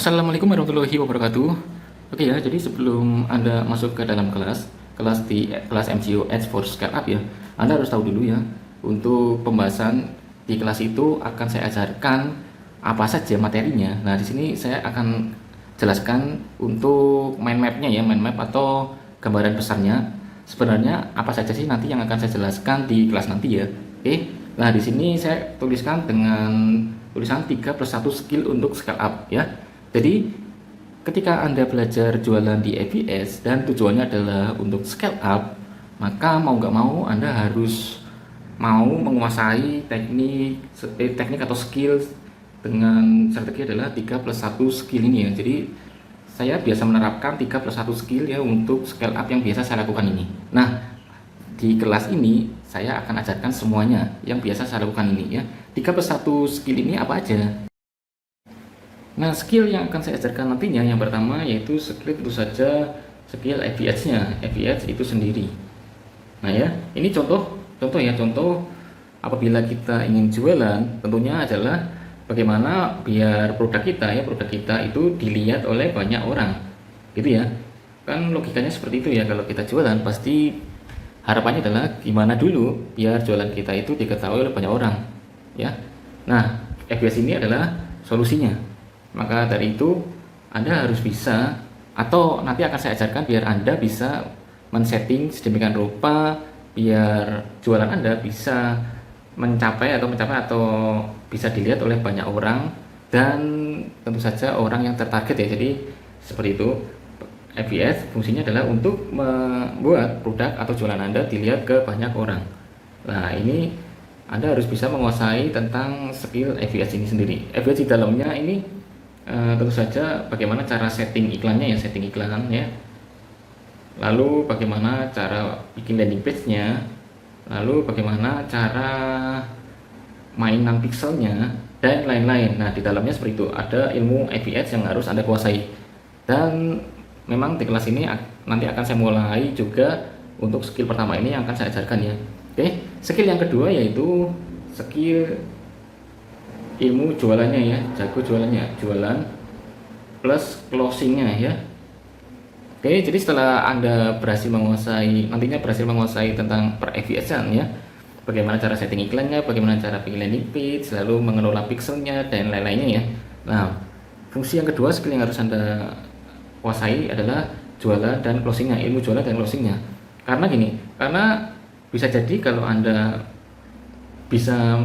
Assalamualaikum warahmatullahi wabarakatuh. Oke ya, jadi sebelum Anda masuk ke dalam kelas MCO Edge for Scale Up ya, Anda harus tahu dulu ya, untuk pembahasan di kelas itu akan saya ajarkan apa saja materinya. Nah, di sini saya akan jelaskan untuk mind mapnya ya, mind map atau gambaran besarnya. Sebenarnya apa saja sih nanti yang akan saya jelaskan di kelas nanti ya. Oke. Nah, di sini saya tuliskan dengan tulisan 3 plus 1 skill untuk scale up ya. Jadi ketika Anda belajar jualan di ABS dan tujuannya adalah untuk scale up, maka mau nggak mau Anda harus mau menguasai teknik atau skill dengan strategi adalah 3 plus 1 skill ini ya. Jadi saya biasa menerapkan 3 plus 1 skill ya untuk scale up yang biasa saya lakukan ini. Nah, di kelas ini saya akan ajarkan semuanya yang biasa saya lakukan ini ya. 3 plus 1 skill ini apa aja? Nah, skill yang akan saya ajarkan nantinya yang pertama yaitu skill tentu saja skill FBH-nya, FBH itu sendiri. Nah ya, ini contoh ya, contoh apabila kita ingin jualan tentunya adalah bagaimana biar produk kita itu dilihat oleh banyak orang. Gitu ya. Kan logikanya seperti itu ya, kalau kita jualan pasti harapannya adalah gimana dulu biar jualan kita itu diketahui oleh banyak orang, ya. Nah, FBH ini adalah solusinya. Maka dari itu Anda harus bisa, atau nanti akan saya ajarkan biar Anda bisa men-setting sedemikian rupa biar jualan Anda bisa mencapai atau bisa dilihat oleh banyak orang dan tentu saja orang yang tertarget ya. Jadi seperti itu. FBS fungsinya adalah untuk membuat produk atau jualan Anda dilihat ke banyak orang. Nah, ini Anda harus bisa menguasai tentang skill FBS ini sendiri. FBS di dalamnya ini tentu saja bagaimana cara setting iklannya ya, setting iklan ya, lalu bagaimana cara bikin landing page-nya, lalu bagaimana cara mainan pixelnya dan lain-lain. Nah, di dalamnya seperti itu ada ilmu FBS yang harus Anda kuasai. Dan memang di kelas ini nanti akan saya mulai juga untuk skill pertama ini yang akan saya ajarkan ya. Oke, skill yang kedua yaitu skill ilmu jualannya ya, jago jualannya, jualan plus closingnya ya. Oke, jadi setelah Anda nantinya berhasil menguasai tentang per FBS-an ya, bagaimana cara setting iklannya, bagaimana cara bikin landing page, lalu mengelola pixelnya dan lain-lainnya ya. Nah, fungsi yang kedua skill yang harus Anda kuasai adalah jualan dan closingnya, ilmu jualan dan closingnya. Karena gini, karena bisa jadi kalau Anda bisa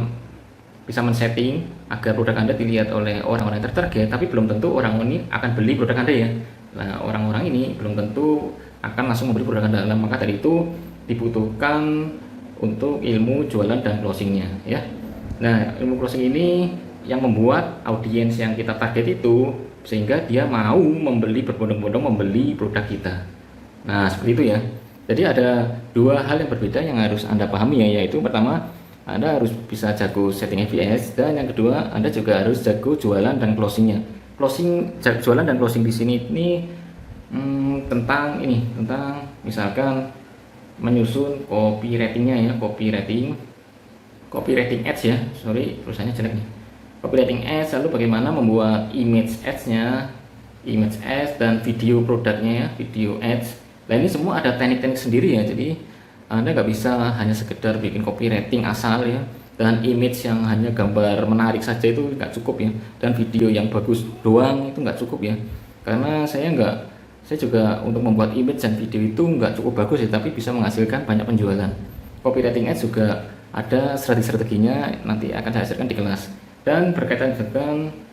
men-setting agar produk Anda dilihat oleh orang-orang yang tertarget, tapi belum tentu orang ini akan beli produk Anda ya. Nah, orang-orang ini belum tentu akan langsung membeli produk Anda. Maka dari itu dibutuhkan untuk ilmu jualan dan closingnya ya. Nah, ilmu closing ini yang membuat audiens yang kita target itu sehingga dia mau berbondong-bondong membeli produk kita. Nah, seperti itu ya. Jadi ada dua hal yang berbeda yang harus Anda pahami ya, yaitu pertama Anda harus bisa jago setting FBS, dan yang kedua Anda juga harus jago jualan dan closingnya. Jualan dan closing di sini ini tentang misalkan menyusun copywritingnya ya, copywriting ads ya, sorry tulisannya jelek nih, copywriting ads, lalu bagaimana membuat image ads dan video produknya ya, video ads. Nah, ini semua ada teknik-teknik sendiri ya, jadi Anda nggak bisa hanya sekedar bikin copywriting asal ya, dan image yang hanya gambar menarik saja itu nggak cukup ya, dan video yang bagus doang itu nggak cukup ya, karena saya juga untuk membuat image dan video itu nggak cukup bagus ya, tapi bisa menghasilkan banyak penjualan. Copywriting ads juga ada strategi-strateginya, nanti akan saya ajarkan di kelas. Dan berkaitan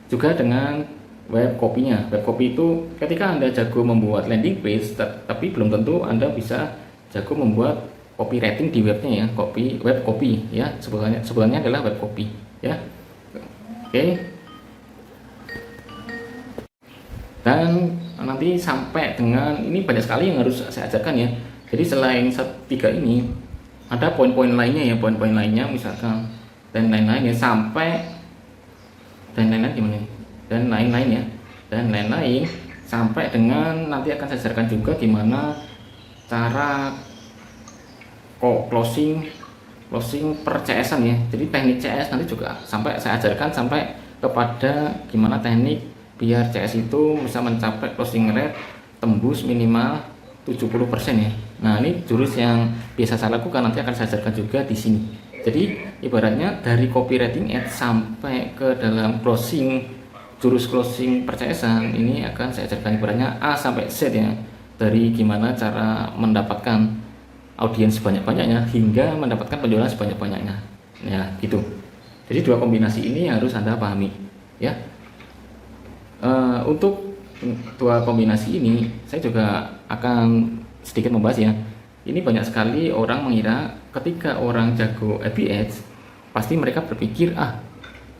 juga dengan web copy-nya. Web copy itu ketika Anda jago membuat landing page, tapi belum tentu Anda bisa jago membuat copywriting di webnya ya, web copy ya, sebutannya adalah web copy ya. Oke. Dan nanti sampai dengan ini banyak sekali yang harus saya ajarkan ya. Jadi selain tiga ini ada poin-poin lainnya ya, poin-poin lainnya misalkan dan lain-lain ya, dan lain-lain sampai dengan nanti akan saya ajarkan juga gimana cara closing per CS-an ya. Jadi teknik CS nanti juga sampai saya ajarkan sampai kepada gimana teknik biar CS itu bisa mencapai closing rate tembus minimal 70% ya. Nah, ini jurus yang biasa saya lakukan, nanti akan saya ajarkan juga di sini. Jadi ibaratnya dari copywriting ads sampai ke dalam jurus closing per CS-an ini akan saya ajarkan ibaratnya A sampai Z ya. Dari gimana cara mendapatkan audiens sebanyak-banyaknya hingga mendapatkan penjualan sebanyak-banyaknya. Ya, gitu. Jadi dua kombinasi ini harus Anda pahami ya. Untuk dua kombinasi ini saya juga akan sedikit membahas ya. Ini banyak sekali orang mengira ketika orang jago FB pasti mereka berpikir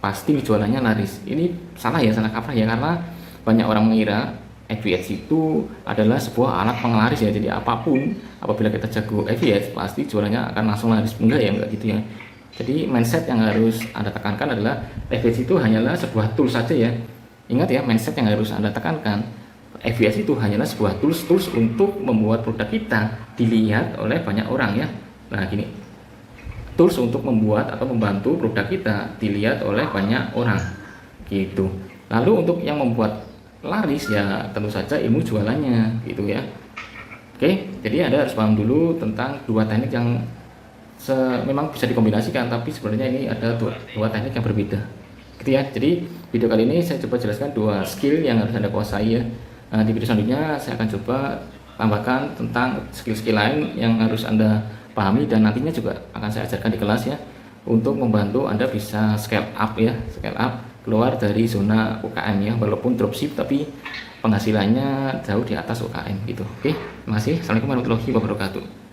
pasti jualannya laris. Ini salah ya, salah kaprah ya, karena banyak orang mengira FB itu adalah sebuah alat penglaris ya. Jadi apapun apabila kita jago FB pasti jualannya akan langsung laris. Enggak gitu ya. Jadi mindset yang harus Anda tekankan adalah FB itu hanyalah sebuah tool saja ya. Ingat ya, mindset yang harus Anda tekankan, FBS itu hanyalah sebuah tools untuk membuat produk kita dilihat oleh banyak orang ya. Nah gini, tools untuk membuat atau membantu produk kita dilihat oleh banyak orang gitu. Lalu untuk yang membuat laris ya tentu saja ilmu jualannya gitu ya. Oke, jadi Anda harus paham dulu tentang dua teknik yang memang bisa dikombinasikan, tapi sebenarnya ini ada dua teknik yang berbeda gitu ya. Jadi video kali ini saya coba jelaskan dua skill yang harus Anda kuasai ya. Nah, di video selanjutnya saya akan coba tambahkan tentang skill-skill lain yang harus Anda pahami dan nantinya juga akan saya ajarkan di kelas ya, untuk membantu Anda bisa scale up keluar dari zona UKM ya, walaupun dropship tapi penghasilannya jauh di atas UKM gitu. Oke, terima kasih. Assalamualaikum warahmatullahi wabarakatuh.